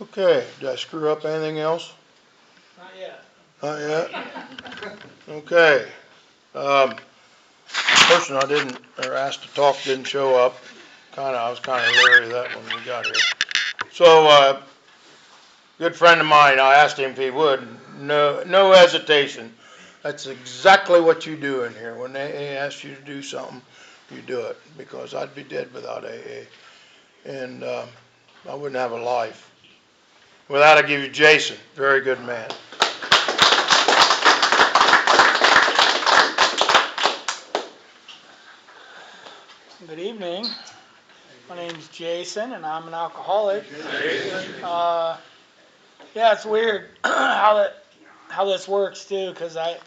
Okay, did I screw up anything else? Not yet. Not yet? Okay. Person I didn't, or asked to talk didn't show up. I was kinda leery of that when we got here. So, good friend of mine, I asked him if he would, no hesitation. That's exactly what you do in here. When AA asks you to do something, you do it, because I'd be dead without AA. And, I wouldn't have a life. With that, I give you Jason, very good man. Good evening. My name's Jason, and I'm an alcoholic. Yeah, it's weird how this works too, because I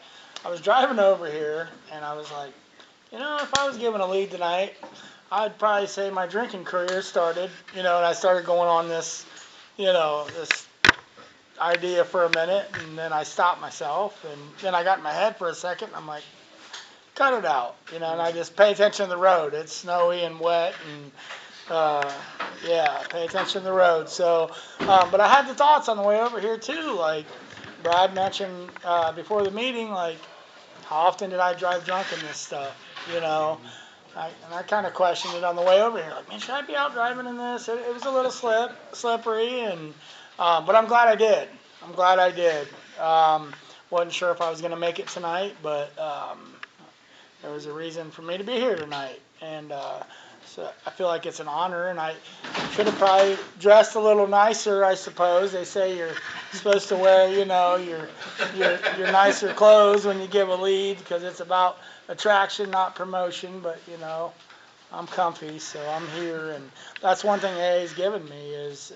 was driving over here, and I was like, if I was given a lead tonight, I'd probably say my drinking career started, and I started going on this, this idea for a minute, and then I stopped myself, and then I got in my head for a second, and I'm like, cut it out, and I just pay attention to the road. It's snowy and wet, and pay attention to the road. So, but I had the thoughts on the way over here too, like Brad mentioned before the meeting, like how often did I drive drunk in this stuff, and I kind of questioned it on the way over here, like, man, should I be out driving in this? It was a little slippery, and but I'm glad I did. I'm glad I did. Wasn't sure if I was going to make it tonight, but there was a reason for me to be here tonight, and so I feel like it's an honor, and I should have probably dressed a little nicer, I suppose. They say you're supposed to wear, your nicer clothes when you give a lead, because it's about attraction, not promotion, but, I'm comfy, so I'm here, and that's one thing AA's given me is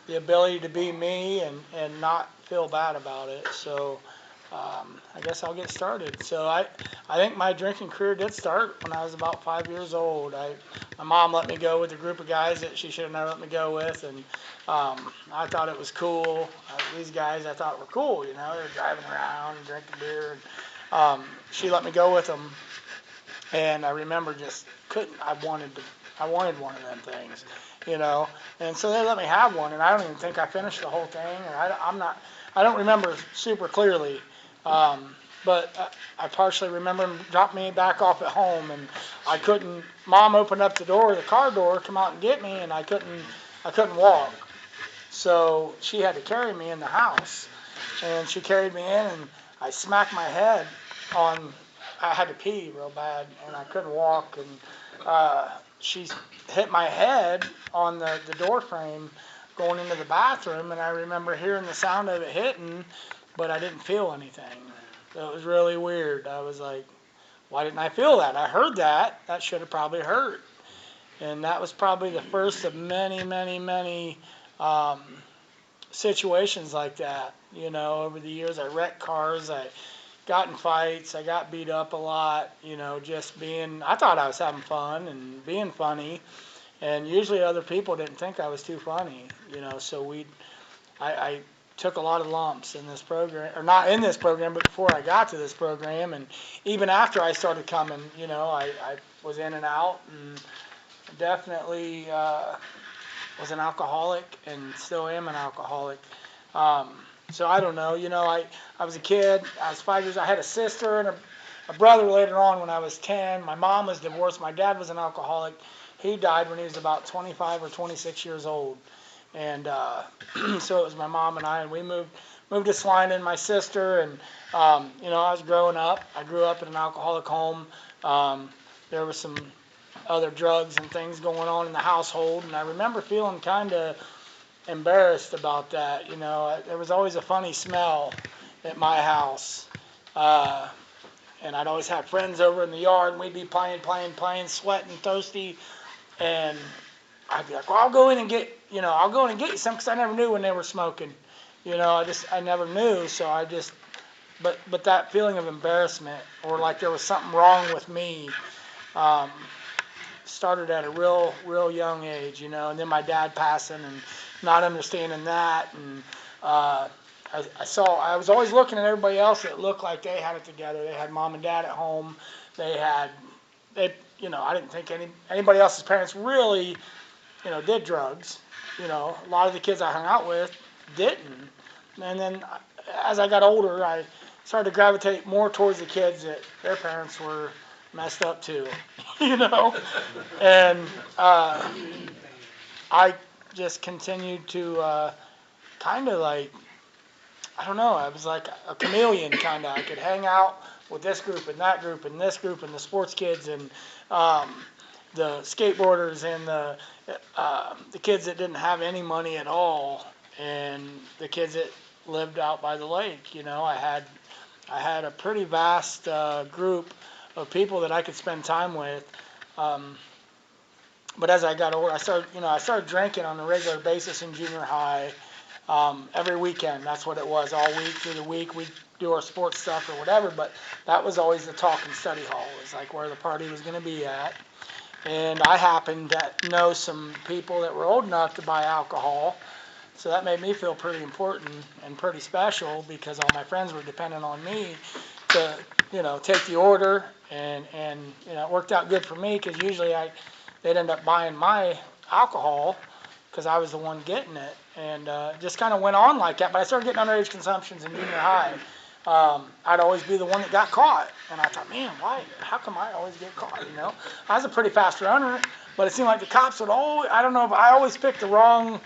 the ability to be me and not feel bad about it. So I guess I'll get started. So I think my drinking career did start when I was about 5 years old. My mom let me go with a group of guys that she should have never let me go with, and I thought it was cool. These guys I thought were cool, they were driving around and drinking beer. And, she let me go with them, and I remember just couldn't. I wanted one of them things, And so they let me have one, and I don't even think I finished the whole thing, or I don't remember super clearly. But I partially remember him dropped me back off at home, and I couldn't. Mom opened up the door, the car door, come out and get me, and I couldn't walk. So she had to carry me in the house, and she carried me in, and I smacked my head on. I had to pee real bad, and I couldn't walk, and she hit my head on the door frame going into the bathroom, and I remember hearing the sound of it hitting, but I didn't feel anything. So it was really weird. I was like, why didn't I feel that? I heard that. That should have probably hurt. And that was probably the first of many, many, many situations like that. Over the years, I wrecked cars. I got in fights. I got beat up a lot. Just being, I thought I was having fun and being funny. And usually other people didn't think I was too funny, so I took a lot of lumps in this program, or not in this program, but before I got to this program, and even after I started coming, I was in and out, and definitely was an alcoholic, and still am an alcoholic. So I don't know, I was a kid, I was 5 years, I had a sister and a brother later on when I was 10. My mom was divorced, my dad was an alcoholic. He died when he was about 25 or 26 years old. And so it was my mom and I, and we moved to Swindon, my sister, and I was growing up. I grew up in an alcoholic home. There was some other drugs and things going on in the household, and I remember feeling kind of embarrassed about that. There was always a funny smell at my house, and I'd always have friends over in the yard, and we'd be playing, sweating, thirsty, and I'd be like, well, I'll go in and get you some, because I never knew when they were smoking. I never knew, so but that feeling of embarrassment, or like there was something wrong with me, started at a real young age, and then my dad passing and not understanding that, and I was always looking at everybody else that looked like they had it together. They had mom and dad at home. I didn't think anybody else's parents really, did drugs. a lot of the kids I hung out with didn't. And then as I got older, I started to gravitate more towards the kids that their parents were messed up too, And I just continued to kind of like, I don't know, I was like a chameleon kind of. I could hang out with this group and that group and this group and the sports kids and the skateboarders and the kids that didn't have any money at all and the kids that lived out by the lake. I had a pretty vast group of people that I could spend time with. But as I got older, I started drinking on a regular basis in junior high. Every weekend, that's what it was. All week through the week, we'd do our sports stuff or whatever. But that was always the talk and study hall. It was like where the party was going to be at. And I happened to know some people that were old enough to buy alcohol. So that made me feel pretty important and pretty special because all my friends were dependent on me to, take the order. And it worked out good for me because usually they'd end up buying my alcohol because I was the one getting it. And just kind of went on like that. But I started getting underage consumptions in junior high. I'd always be the one that got caught. And I thought, man, why? How come I always get caught, I was a pretty fast runner, but it seemed like the cops would always, I don't know, but I always picked the wrong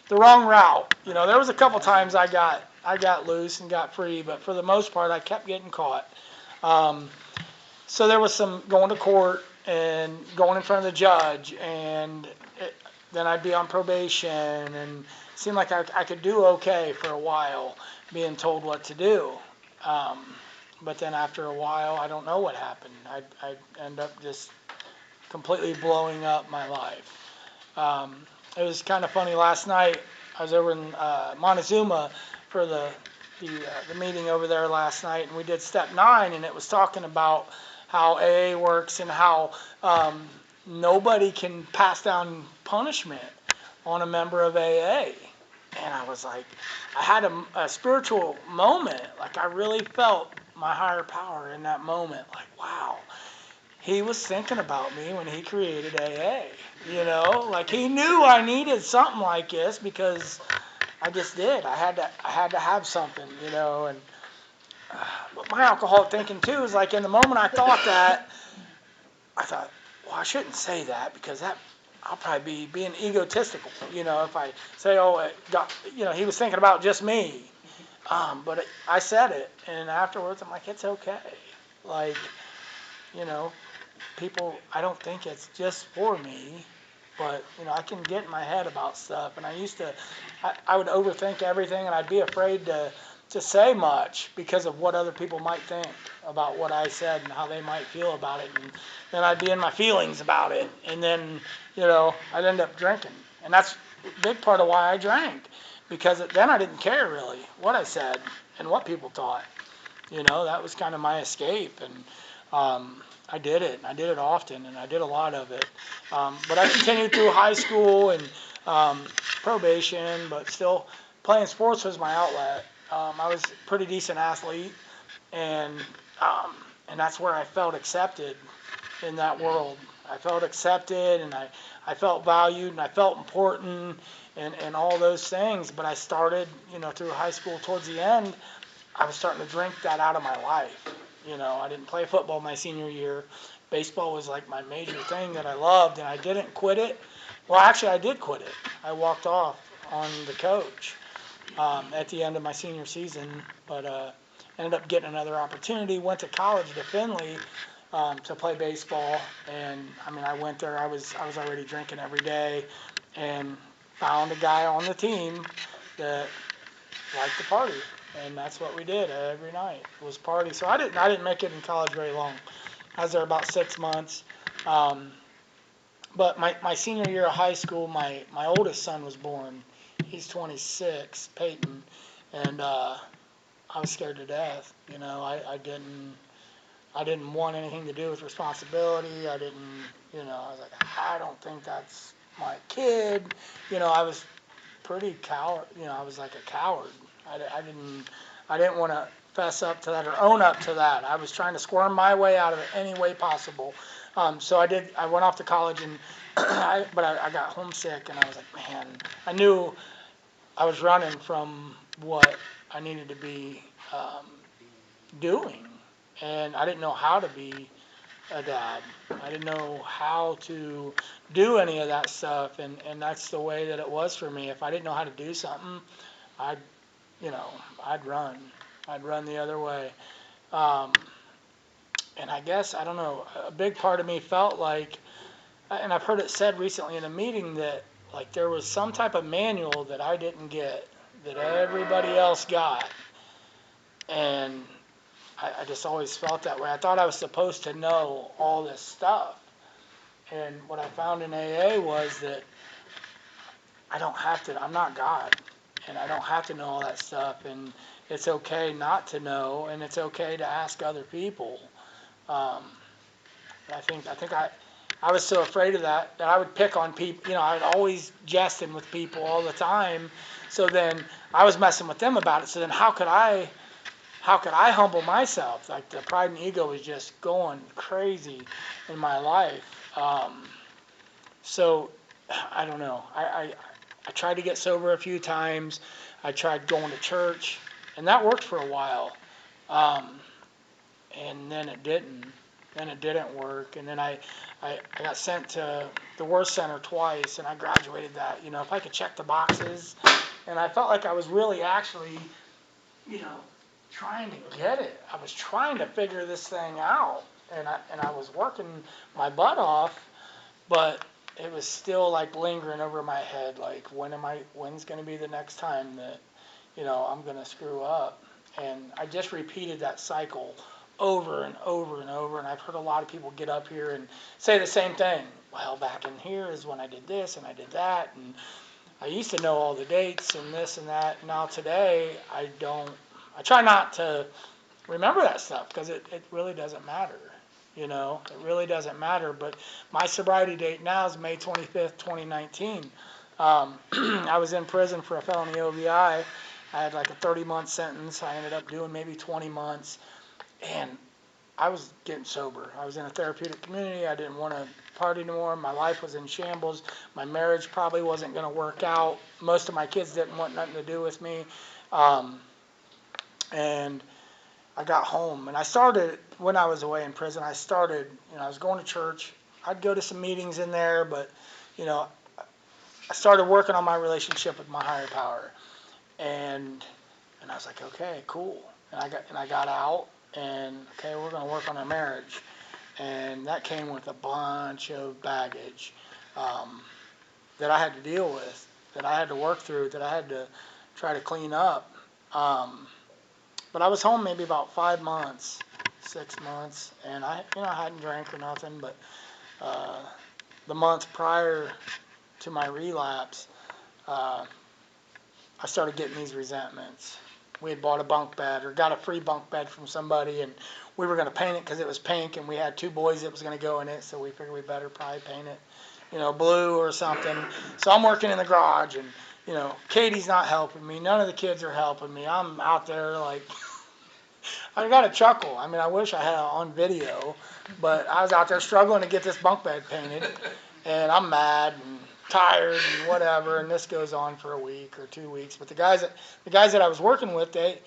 route. There was a couple times I got loose and got free, but for the most part, I kept getting caught. So there was some going to court and going in front of the judge, and then I'd be on probation, and it seemed like I could do okay for a while being told what to do. But then after a while, I don't know what happened. I'd end up just completely blowing up my life. It was kind of funny. Last night, I was over in Montezuma for the meeting over there last night, and we did step 9, and it was talking about how AA works and how nobody can pass down punishment on a member of AA. And I was like, I had a spiritual moment. Like I really felt my higher power in that moment. Like, wow, he was thinking about me when he created AA. Like he knew I needed something like this because I just did. I had to have something, And but my alcoholic thinking too is like in the moment I thought that, I thought, well, I shouldn't say that because I'll probably be being egotistical, if I say, he was thinking about just me. But I said it, and afterwards I'm like, it's okay. Like, people, I don't think it's just for me, but, I can get in my head about stuff. And I would overthink everything, and I'd be afraid to say much because of what other people might think about what I said and how they might feel about it. And then I'd be in my feelings about it. And then, I'd end up drinking. And that's a big part of why I drank. Because then I didn't care really what I said and what people thought. That was kind of my escape. And I did it. I did it often, and I did a lot of it. But I continued through high school and probation, but still playing sports was my outlet. I was a pretty decent athlete, and that's where I felt accepted in that world. I felt accepted, and I felt valued, and I felt important, and all those things. But I started, through high school towards the end, I was starting to drink that out of my life. I didn't play football my senior year. Baseball was like my major thing that I loved, and I didn't quit it. Well, actually, I did quit it. I walked off on the coach at the end of my senior season, but ended up getting another opportunity. Went to college to Findlay to play baseball, and I went there. I was already drinking every day, and found a guy on the team that liked to party. And that's what we did every night was party. So I didn't make it in college very long. I was there about 6 months. But my senior year of high school, my oldest son was born. He's 26, Peyton, and I was scared to death. I didn't want anything to do with responsibility. I didn't, I was like, I don't think that's my kid. I was pretty coward. I was like a coward. I didn't want to fess up to that or own up to that. I was trying to squirm my way out of it any way possible. So I went off to college and I got homesick and I was like, man, I knew I was running from what I needed to be doing, and I didn't know how to be a dad. I didn't know how to do any of that stuff, and that's the way that it was for me. If I didn't know how to do something, I'd, you know, I'd run. I'd run the other way. Um, and I guess, I don't know, a big part of me felt like, and I've heard it said recently in a meeting that, like, there was some type of manual that I didn't get that everybody else got. And I just always felt that way. I thought I was supposed to know all this stuff. And what I found in AA was that I don't have to, I'm not God. And I don't have to know all that stuff. And it's okay not to know. And it's okay to ask other people. Um, I was so afraid of that I would pick on people. I'd always jesting with people all the time. So then I was messing with them about it. So then how could I humble myself? Like, the pride and ego was just going crazy in my life. So I don't know. I tried to get sober a few times. I tried going to church, and that worked for a while. Um, and then it didn't. Then it didn't work. And then I got sent to the worst center twice, and I graduated that. If I could check the boxes, and I felt like I was really actually, you know, trying to get it. I was trying to figure this thing out, and I was working my butt off, but it was still like lingering over my head. Like, when's going to be the next time that, I'm going to screw up? And I just repeated that cycle over and over and over. And I've heard a lot of people get up here and say the same thing. Well, back in here is when I did this and I did that, and I used to know all the dates and this and that. Now today, I don't. I try not to remember that stuff because it really doesn't matter. It really doesn't matter. But my sobriety date now is May 25th, 2019. I was in prison for a felony OVI. I had like a 30-month sentence. I ended up doing maybe 20 months. And I was getting sober. I was in a therapeutic community. I didn't want to party anymore. My life was in shambles. My marriage probably wasn't going to work out. Most of my kids didn't want nothing to do with me. And I got home. And I started, when I was away in prison, I was going to church. I'd go to some meetings in there, but, I started working on my relationship with my higher power. And I was like, okay, cool. And I got out, and okay, we're going to work on our marriage. And that came with a bunch of baggage that I had to deal with, that I had to work through, that I had to try to clean up. But I was home maybe about 5 months, 6 months, and I hadn't drank or nothing. But the month prior to my relapse, I started getting these resentments. We had bought a bunk bed or got a free bunk bed from somebody, and we were going to paint it because it was pink, and we had 2 boys that was going to go in it, so we figured we better probably paint it, blue or something. So I'm working in the garage, and, Katie's not helping me. None of the kids are helping me. I'm out there like, I got a chuckle. I mean, I wish I had it on video, but I was out there struggling to get this bunk bed painted, and I'm mad and tired and whatever, and this goes on for a week or 2 weeks. But the guys that I was working with, they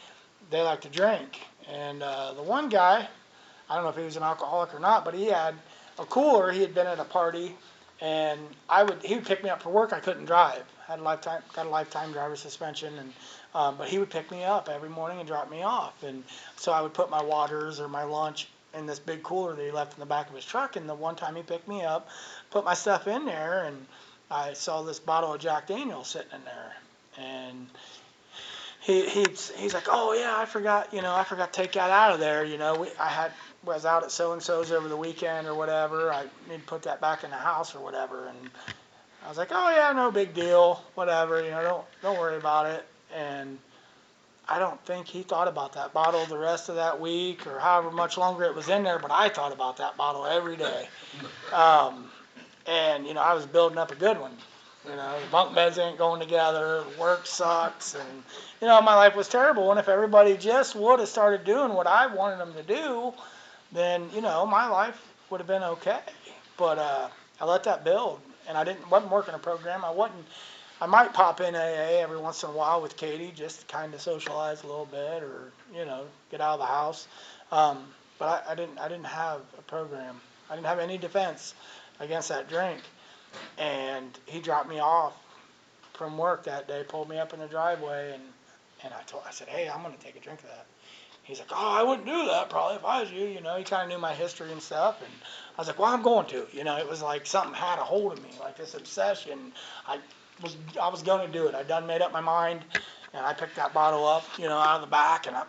like to drink, and the one guy, I don't know if he was an alcoholic or not, but he had a cooler. He had been at a party, and he would pick me up for work. I couldn't drive. Got a lifetime driver suspension, and but he would pick me up every morning and drop me off, and so I would put my waters or my lunch in this big cooler that he left in the back of his truck. And the one time he picked me up, put my stuff in there, and I saw this bottle of Jack Daniels sitting in there, and he's like, oh yeah, I forgot to take that out of there. Was out at so and so's over the weekend or whatever. I need to put that back in the house or whatever. And I was like, oh yeah, no big deal, whatever. Don't worry about it. And I don't think he thought about that bottle the rest of that week or however much longer it was in there, but I thought about that bottle every day. And I was building up a good one. The bunk beds ain't going together. Work sucks, and my life was terrible. And if everybody just would have started doing what I wanted them to do, then my life would have been okay. But I let that build, and wasn't working a program. I might pop in AA every once in a while with Katie just to kind of socialize a little bit, or get out of the house. But I didn't have a program. I didn't have any defense against that drink. And he dropped me off from work that day, pulled me up in the driveway, and I said, hey, I'm going to take a drink of that. He's like, oh, I wouldn't do that probably if I was you. He kind of knew my history and stuff. And I was like, well, I'm going to. It was like something had a hold of me, like this obsession. I was going to do it. I done made up my mind, and I picked that bottle up, out of the back, and I,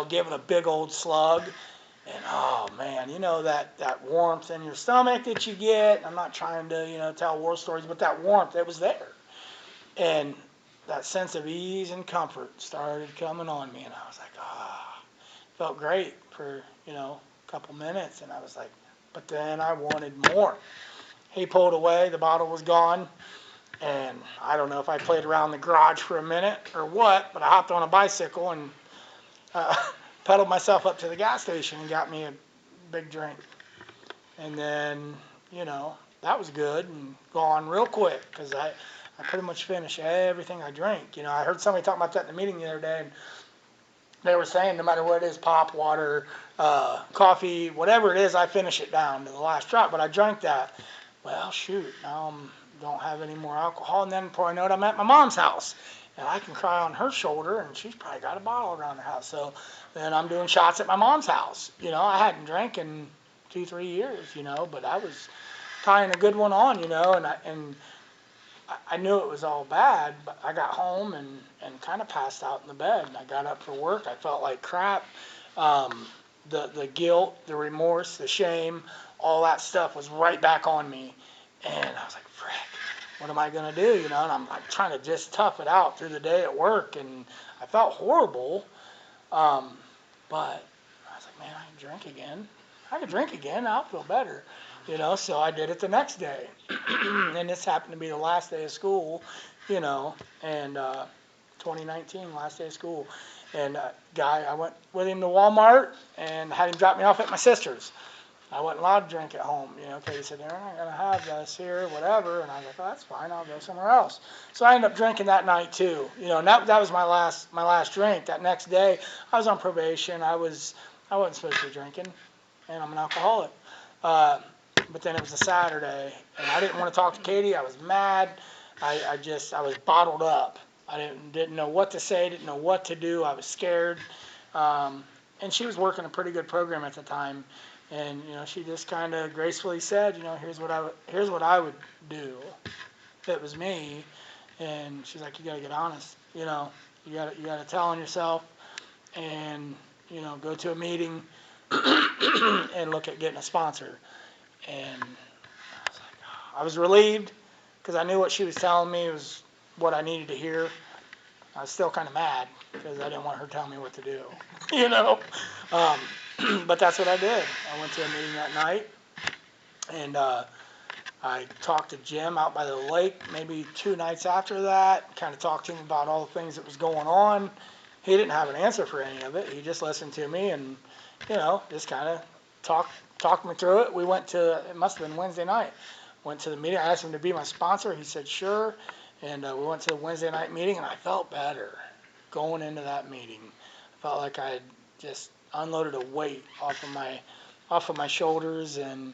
gave it a big old slug. And oh man, that warmth in your stomach that you get. I'm not trying to, tell war stories, but that warmth, it was there. And that sense of ease and comfort started coming on me, and I was like, felt great for, a couple minutes, and I was like, but then I wanted more. He pulled away, the bottle was gone, and I don't know if I played around the garage for a minute or what, but I hopped on a bicycle and pedaled myself up to the gas station and got me a big drink. And then, that was good and gone real quick, because I pretty much finished everything I drank. I heard somebody talking about that in the meeting the other day, and they were saying no matter what it is, pop, water, coffee, whatever it is, I finish it down to the last drop. But I drank that. Well, shoot, now I don't have any more alcohol. And then before I know it, I'm at my mom's house. And I can cry on her shoulder, and she's probably got a bottle around her house. So then I'm doing shots at my mom's house. I hadn't drank in 2-3 years, but I was tying a good one on, and I knew it was all bad, but I got home and kind of passed out in the bed. And I got up for work. I felt like crap. The guilt, the remorse, the shame, all that stuff was right back on me. And I was like, frick, what am I going to do? And I'm like trying to just tough it out through the day at work. And I felt horrible. But I was like, man, I can drink again. I can drink again. I'll feel better. So I did it the next day. And this happened to be the last day of school, and 2019, last day of school. And I went with him to Walmart and had him drop me off at my sister's. I wasn't allowed to drink at home. Katie said, they're not going to have this here, whatever. And I was like, oh, that's fine. I'll go somewhere else. So I ended up drinking that night too. And that was my last drink. That next day, I was on probation. I wasn't supposed to be drinking, and I'm an alcoholic. But then it was a Saturday, and I didn't want to talk to Katie. I was mad. I was bottled up. I didn't know what to say, didn't know what to do. I was scared. And she was working a pretty good program at the time. And, she just kind of gracefully said, here's what I would do if it was me. And she's like, you got to get honest. You got to tell on yourself and, go to a meeting and look at getting a sponsor. And I was relieved, because I knew what she was telling me was what I needed to hear. I was still kind of mad because I didn't want her telling me what to do, But that's what I did. I went to a meeting that night, and I talked to Jim out by the lake maybe 2 nights after that, kind of talked to him about all the things that was going on. He didn't have an answer for any of it. He just listened to me and, just kind of talked me through it. We went to, it must have been Wednesday night, went to the meeting. I asked him to be my sponsor. He said, sure. And we went to the Wednesday night meeting, and I felt better going into that meeting. I felt like I had just unloaded a weight off of my shoulders, and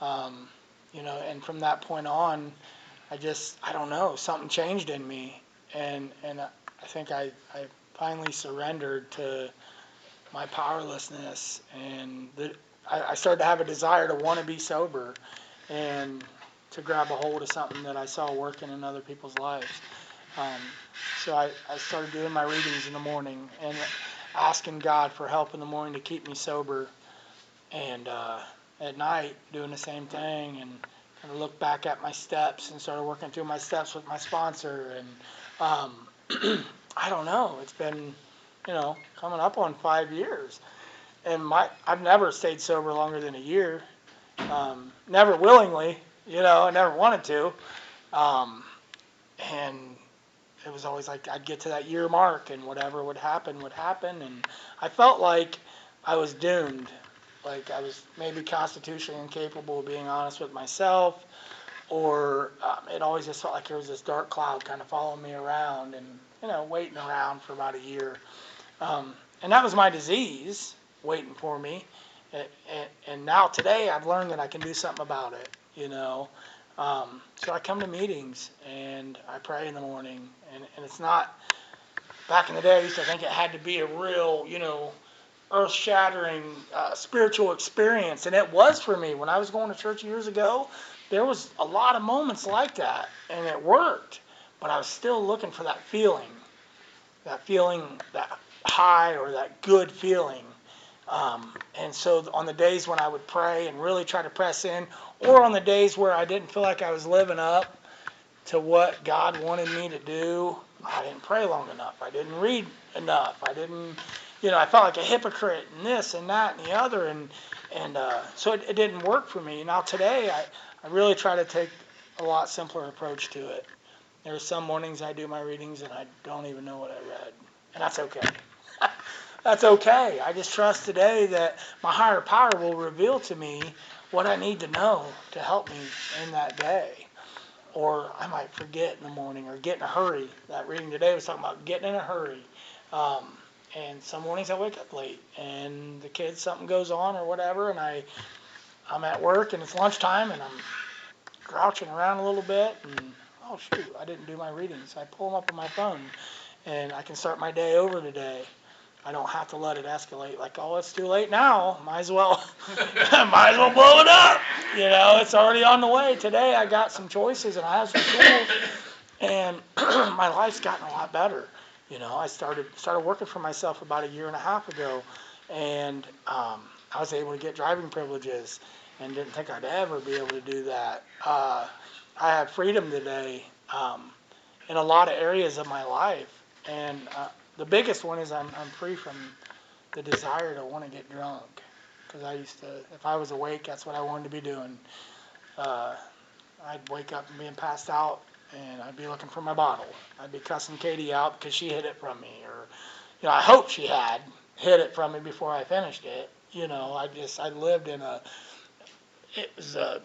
and from that point on, I don't know, something changed in me, and I think I finally surrendered to my powerlessness, and I started to have a desire to want to be sober and to grab a hold of something that I saw working in other people's lives. So I started doing my readings in the morning and asking God for help in the morning to keep me sober, and at night doing the same thing, and kind of look back at my steps and started working through my steps with my sponsor. And I don't know, it's been coming up on 5 years, and I've never stayed sober longer than a year. Never willingly, I never wanted to, and it was always like I'd get to that year mark, and whatever would happen, and I felt like I was doomed Like I was maybe constitutionally incapable of being honest with myself, or it always just felt like there was this dark cloud kind of following me around and, waiting around for about a year. And that was my disease waiting for me. And now today I've learned that I can do something about it. So I come to meetings and I pray in the morning. And it's not, back in the day I used to think it had to be a real, earth-shattering spiritual experience. And it was for me. When I was going to church years ago, there was a lot of moments like that. And it worked. But I was still looking for that feeling, that high or that good feeling. And so on the days when I would pray and really try to press in, or on the days where I didn't feel like I was living up to what God wanted me to do, I didn't pray long enough. I didn't read enough. I didn't, I felt like a hypocrite and this and that and the other. And so it didn't work for me. Now today, I really try to take a lot simpler approach to it. There's some mornings I do my readings and I don't even know what I read. And that's okay. That's okay. I just trust today that my higher power will reveal to me what I need to know to help me in that day. Or I might forget in the morning or get in a hurry. That reading today was talking about getting in a hurry. And some mornings I wake up late and the kids, something goes on or whatever, and I'm at work and it's lunchtime and I'm crouching around a little bit and, oh shoot, I didn't do my readings. I pull them up on my phone and I can start my day over today. I don't have to let it escalate like, oh, it's too late now. Might as well blow it up. It's already on the way. Today I got some choices and I have some tools, and my life's gotten a lot better. I started working for myself about a year and a half ago, and I was able to get driving privileges, and didn't think I'd ever be able to do that. I have freedom today in a lot of areas of my life, and the biggest one is I'm free from the desire to want to get drunk. Because I used to, if I was awake, that's what I wanted to be doing. I'd wake up and being passed out, and I'd be looking for my bottle. I'd be cussing Katie out because she hid it from me, or I hope she had hid it from me before I finished it. I lived in it was I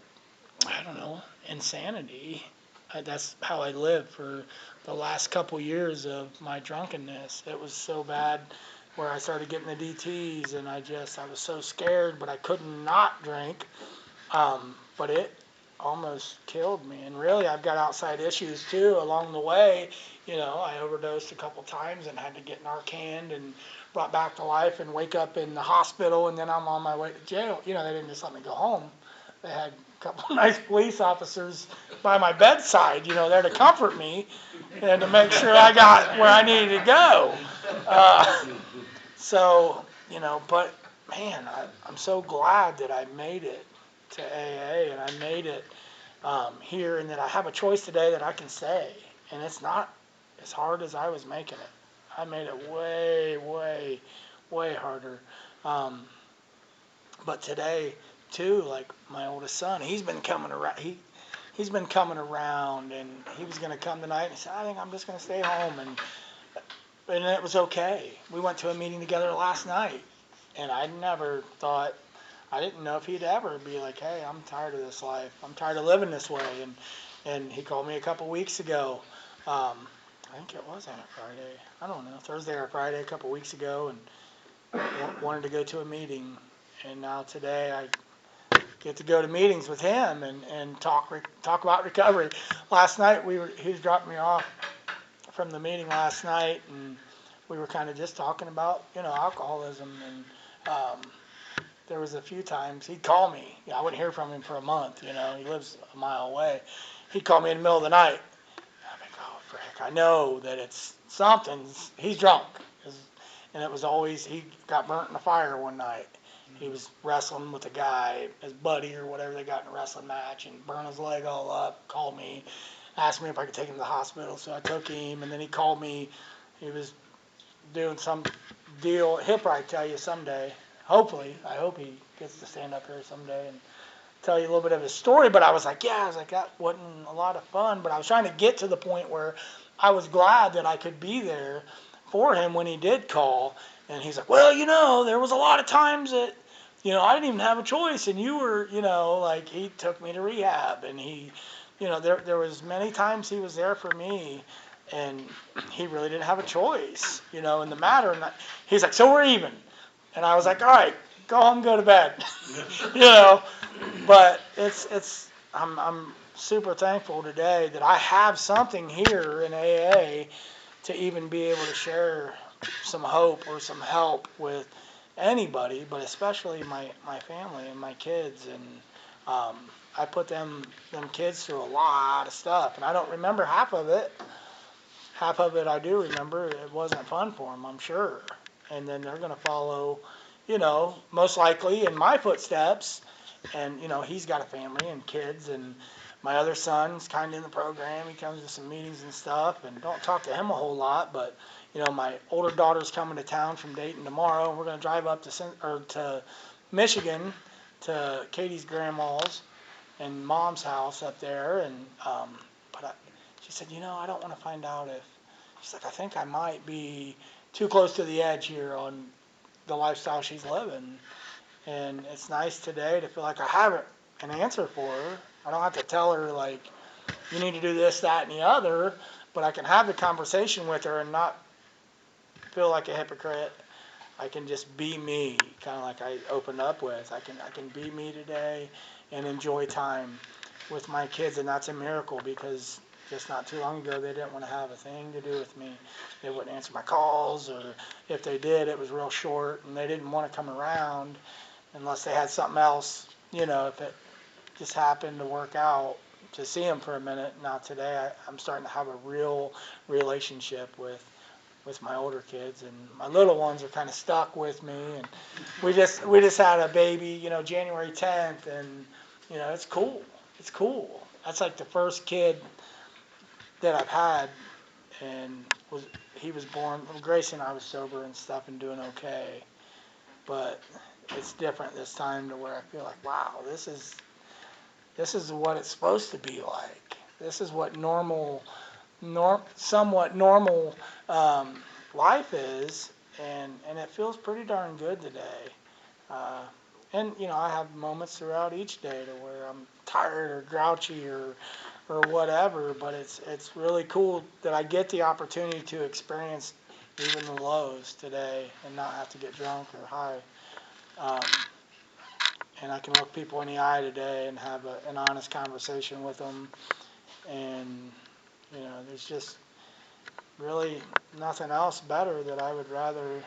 don't know, insanity. That's how I lived for the last couple years of my drunkenness. It was so bad where I started getting the DTs, and I was so scared, but I couldn't not drink. But it almost killed me. And really, I've got outside issues too along the way. I overdosed a couple times and had to get Narcan and brought back to life and wake up in the hospital, and then I'm on my way to jail. They didn't just let me go home. They had a couple of nice police officers by my bedside, there to comfort me and to make sure I got where I needed to go. But man, I'm so glad that I made it to AA and I made it here, and that I have a choice today that I can say, and it's not as hard as I was making it. I made it way, way, way harder. But today, too, like my oldest son, he's been coming around. He's been coming around, and he was going to come tonight. And he said, "I think I'm just going to stay home," and it was okay. We went to a meeting together last night, and I never thought, I didn't know if he'd ever be like, "Hey, I'm tired of this life. I'm tired of living this way." And he called me a couple weeks ago. I think it was on a Friday. I don't know, Thursday or Friday, a couple weeks ago, and wanted to go to a meeting. And now today I get to go to meetings with him and talk about recovery. Last night he was dropping me off from the meeting last night, and we were kind of just talking about alcoholism, and there was a few times he'd call me. I wouldn't hear from him for a month. He lives a mile away. He'd call me in the middle of the night. I'm like, oh frick, I know that it's something. He's drunk, and it was always he got burnt in a fire one night. He was wrestling with a guy, his buddy or whatever. They got in a wrestling match and burned his leg all up. Called me, asked me if I could take him to the hospital, so I took him. And then he called me. He was doing some deal. He'll probably tell you someday. Hopefully, I hope he gets to stand up here someday and tell you a little bit of his story. But I was like, that wasn't a lot of fun. But I was trying to get to the point where I was glad that I could be there for him when he did call. And he's like, well, there was a lot of times that I didn't even have a choice, and you were, like he took me to rehab, and he, there was many times he was there for me, and he really didn't have a choice, in the matter. And he's like, so we're even, and I was like, all right, go home, go to bed, you know. But I'm super thankful today that I have something here in AA to even be able to share some hope or some help with anybody, but especially my family and my kids. And I put them kids through a lot of stuff, and I don't remember half of it. Half of it I do remember. It wasn't fun for them, I'm sure. And then they're going to follow, most likely in my footsteps. And he's got a family and kids, and my other son's kind of in the program. He comes to some meetings and stuff, and don't talk to him a whole lot. But my older daughter's coming to town from Dayton tomorrow, and we're going to drive up to Michigan to Katie's grandma's and mom's house up there. And she said, I don't want to find out if. She's like, I think I might be too close to the edge here on the lifestyle she's living. And it's nice today to feel like I have an answer for her. I don't have to tell her, like, you need to do this, that, and the other, but I can have the conversation with her and not feel like a hypocrite. I can just be me, kind of like I opened up with. I can be me today and enjoy time with my kids, and that's a miracle because just not too long ago they didn't want to have a thing to do with me. They wouldn't answer my calls, or if they did, it was real short, and they didn't want to come around unless they had something else, if it just happened to work out to see them for a minute. Now today I'm starting to have a real relationship with my older kids, and my little ones are kind of stuck with me. And we just had a baby, January 10th, and it's cool. It's cool. That's like the first kid that I've had, and he was born. Well, Gracie and I was sober and stuff and doing okay, but it's different this time to where I feel like, wow, this is what it's supposed to be like. This is what somewhat normal life is, and it feels pretty darn good today. Uh, and I have moments throughout each day to where I'm tired or grouchy or whatever, but it's really cool that I get the opportunity to experience even the lows today and not have to get drunk or high. Um, and I can look people in the eye today and have an honest conversation with them. And there's just really nothing else better that I would rather.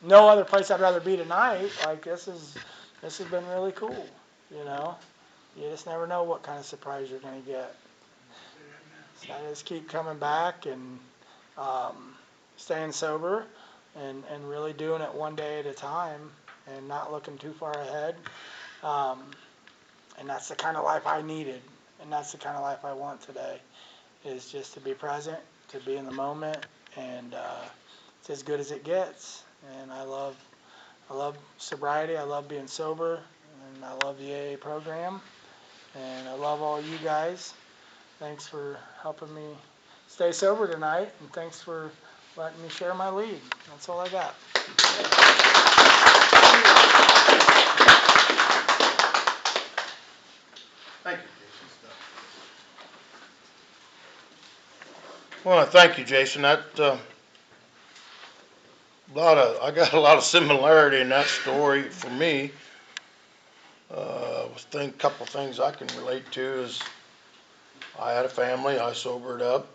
No other place I'd rather be tonight. Like this has been really cool. You know, you just never know what kind of surprise you're going to get. So I just keep coming back and staying sober and really doing it one day at a time and not looking too far ahead. Um, and that's the kind of life I needed, and that's the kind of life I want today. Is just to be present, to be in the moment, and it's as good as it gets. And I love sobriety. I love being sober, and I love the AA program, and I love all you guys. Thanks for helping me stay sober tonight, and thanks for letting me share my lead. That's all I got. Thank you, Jason. Well, thank you, Jason. That I got a lot of similarity in that story for me. Couple things I can relate to is I had a family. I sobered up.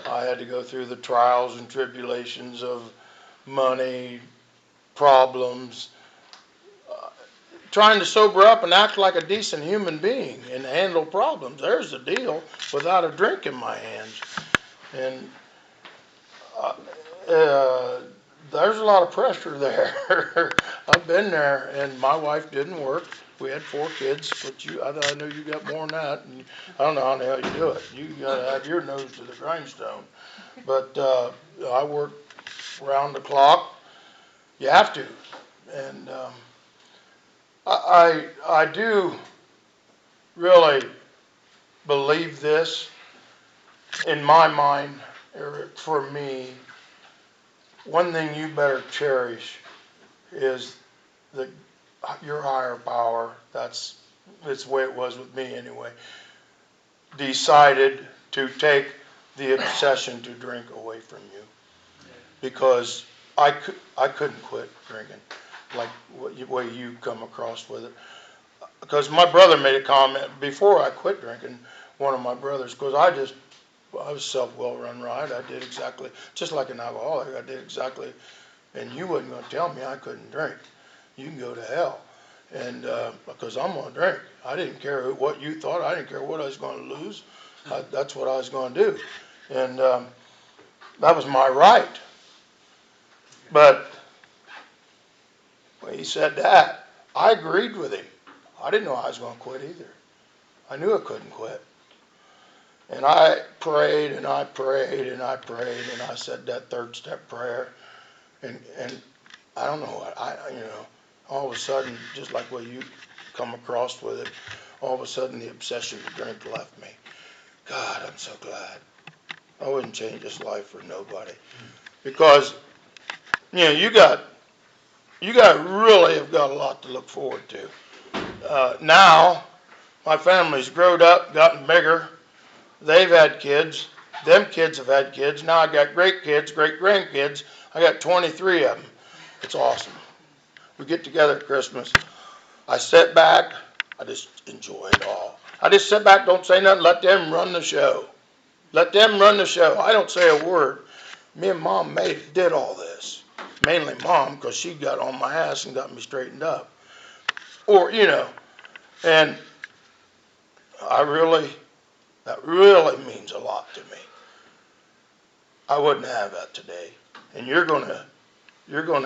I had to go through the trials and tribulations of money, problems, trying to sober up and act like a decent human being and handle problems. There's the deal without a drink in my hands. And there's a lot of pressure there. I've been there, and my wife didn't work. We had 4 kids, but I know you got more than that. And I don't know how the hell you do it. You gotta have your nose to the grindstone. But I work round the clock. You have to, and I do really believe this in my mind, or for me. One thing you better cherish is the your higher power, that's the way it was with me anyway, decided to take the obsession to drink away from you, because I couldn't quit drinking like way you come across with it. Because my brother made a comment before I quit drinking. One of my brothers, because I was self-well-run right. I did exactly just like an alcoholic. I did exactly, and you wasn't going to tell me I couldn't drink. You can go to hell, and because I'm going to drink. I didn't care what you thought. I didn't care what I was going to lose. That's what I was going to do, and that was my right. But when he said that, I agreed with him. I didn't know I was going to quit either. I knew I couldn't quit. And I prayed and I prayed and I prayed and I said that third step prayer. And I don't know what, all of a sudden, just like what you come across with it, all of a sudden the obsession to drink left me. God, I'm so glad. I wouldn't change this life for nobody. Because, you got really have got a lot to look forward to. Now, my family's grown up, gotten bigger. They've had kids. Them kids have had kids. Now I got great kids, great grandkids. I got 23 of them. It's awesome. We get together at Christmas. I sit back. I just enjoy it all. I just sit back, don't say nothing, let them run the show. Let them run the show. I don't say a word. Me and Mom did all this. Mainly Mom, because she got on my ass and got me straightened up. Or, and that really means a lot to me. I wouldn't have that today. And you're gonna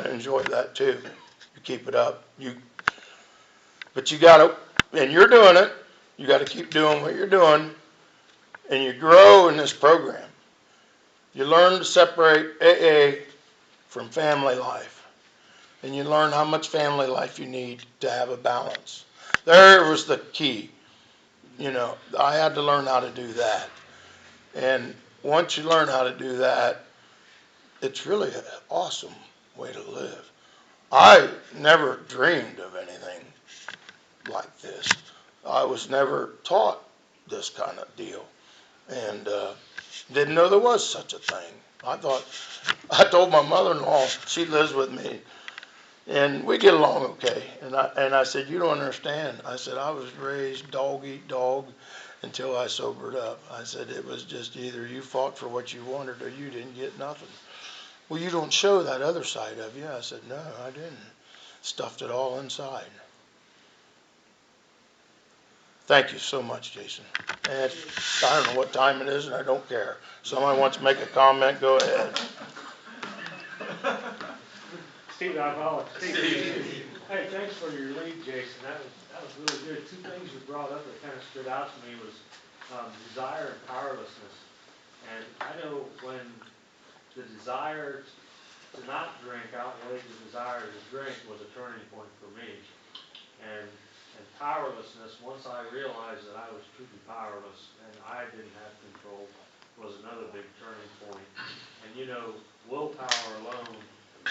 enjoy that too. You keep it up. But you gotta, and you're doing it. You gotta keep doing what you're doing, and you grow in this program. You learn to separate AA from family life, and you learn how much family life you need to have a balance. There was the key. I had to learn how to do that. And once you learn how to do that, it's really an awesome way to live. I never dreamed of anything like this. I was never taught this kind of deal, and didn't know there was such a thing. I told my mother-in-law, she lives with me, and we get along okay. And I said, you don't understand. I said, I was raised dog eat dog until I sobered up. I said, it was just either you fought for what you wanted or you didn't get nothing. Well, you don't show that other side of you. I said, no, I didn't. Stuffed it all inside. Thank you so much, Jason. And I don't know what time it is, and I don't care. Somebody wants to make a comment, go ahead. Steve, I apologize. Steve. Hey, thanks for your lead, Jason. That was really good. Two things you brought up that kind of stood out to me was desire and powerlessness. And I know when the desire to not drink outweighed the desire to drink was a turning point for me. And powerlessness, once I realized that I was truly powerless and I didn't have control, was another big turning point. And willpower alone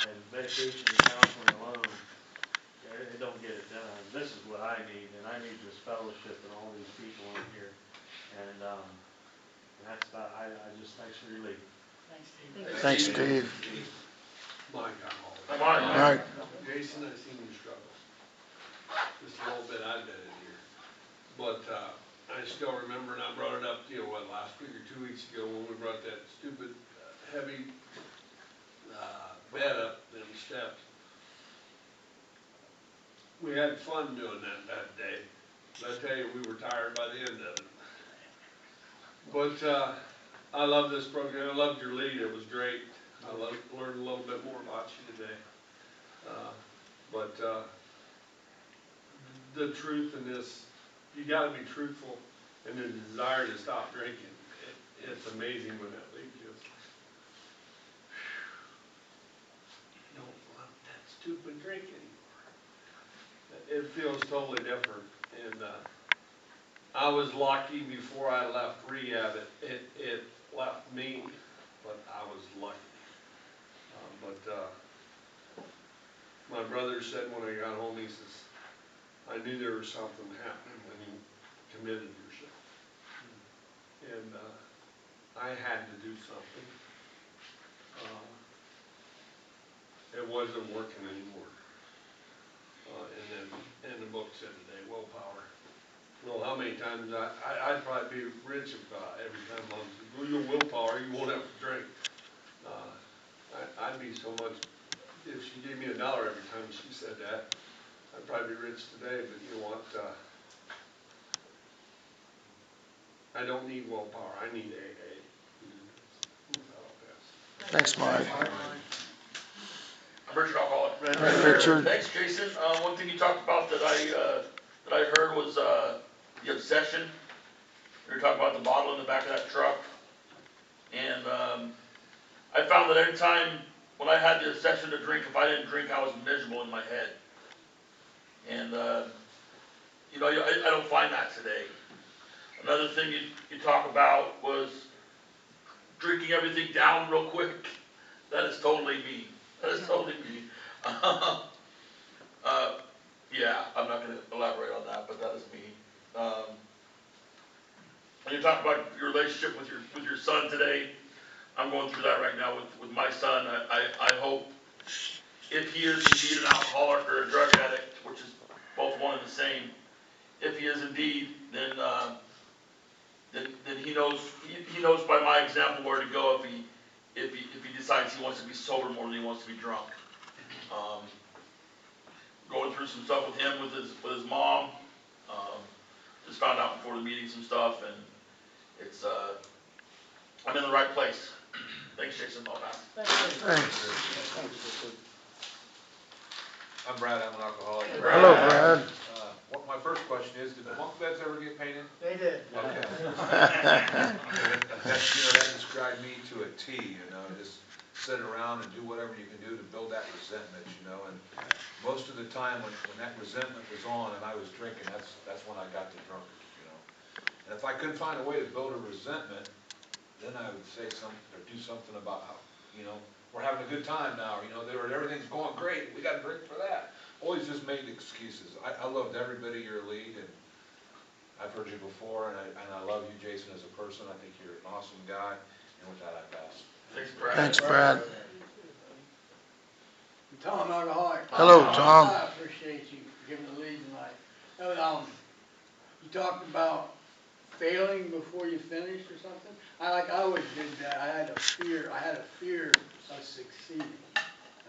and medication and counseling alone, it don't get it done. This is what I need, and I need this fellowship and all these people in here. And that's about, I just, thanks for your lead. Thanks, Steve. Thanks, Steve. Mike, I'm all All right. Jason, I've seen you struggle. Just a little bit I've been in here. But I still remember, and I brought it up to you, last week or 2 weeks ago when we brought that stupid heavy bed up them steps. We had fun doing that day. But I tell you, we were tired by the end of it. But I love this program. I loved your lead. It was great. I learned a little bit more about you today. But the truth in this, you got to be truthful, and the desire to stop drinking. It's amazing when that leaves you. You don't want that stupid drink anymore. It feels totally different. And I was lucky before I left rehab. It left me, but I was lucky. But my brother said when I got home, he says, I knew there was something happening when you committed yourself. And, I had to do something. It wasn't working anymore. And the book said today, willpower. Well, how many times I'd probably be rich if, every time Mom said, well, your willpower, you won't have to drink. I'd be so much, if she gave me $1 every time she said that, I'd probably be rich today, but you know what, I don't need willpower, I need AA. Thanks, Mike. I'm Richard Alcoholic. Richard. Thanks, Jason. One thing you talked about that I heard was, the obsession. You were talking about the bottle in the back of that truck. And, I found that every time when I had the obsession to drink, if I didn't drink, I was miserable in my head. And, you know, I don't find that today. Another thing you talk about was drinking everything down real quick. That is totally me. That is totally me. Yeah, I'm not gonna elaborate on that, but that is me. When you talk about your relationship with your son today, I'm going through that right now with my son. I hope if he is indeed an alcoholic or a drug addict, which is both one and the same, if he is indeed, then he knows by my example where to go if he decides he wants to be sober more than he wants to be drunk. Going through some stuff with him with his mom. Just found out before the meeting some stuff, and it's I'm in the right place. Thanks, Jason. I'll pass. Thanks. I'm Brad, I'm an alcoholic. Hello, Brad. What my first question is, did the bunk beds ever get painted? They did. Okay. That described me to a T, just sit around and do whatever you can do to build that resentment, and most of the time when that resentment was on and I was drinking, that's when I got the drunkard, And if I couldn't find a way to build a resentment, then I would say something or do something about how, we're having a good time now, everything's going great, we got to drink for that. Always just made excuses. I loved every bit of your lead, and I've heard you before, and I love you, Jason, as a person. I think you're an awesome guy, and with that, I pass. Thanks, Brad. Thanks, Brad. Tom, alcoholic. Hello, Tom. I appreciate you giving the lead tonight. You talked about failing before you finished or something. I always did that. I had a fear of succeeding.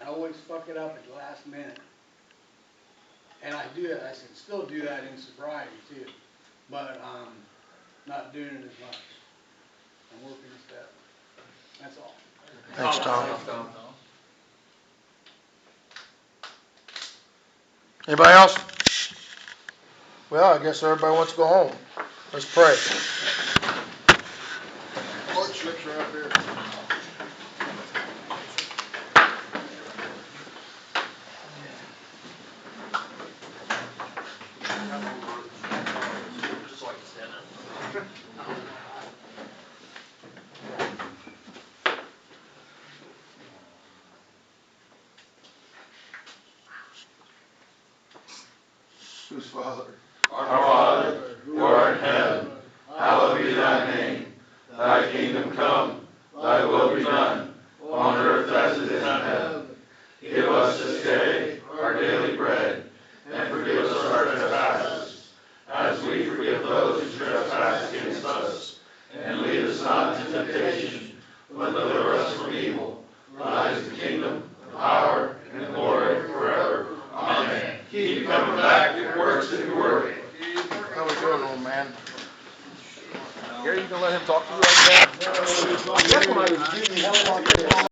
I always fuck it up at the last minute. And I do that. I can still do that in sobriety too, but not doing it as much. I'm working a step. That's all. Thanks, Tom. Thanks, Tom. Anybody else? Well, I guess everybody wants to go home. Let's pray. Court slips are up here. Just so I can stand there. Whose father? Our Father, who art in heaven, hallowed be thy name. Thy kingdom come, thy will be done, on earth as it is in heaven. Give us this day our daily bread, and forgive us our trespasses, as we forgive those who trespass against us. And lead us not into temptation, but deliver us from evil. Thine is the kingdom, the power, and the glory forever. Amen. Keep coming back, it works if you're working. How we doing, old man? Gary, you gonna let him talk to you right now? That's when I was giving you hell on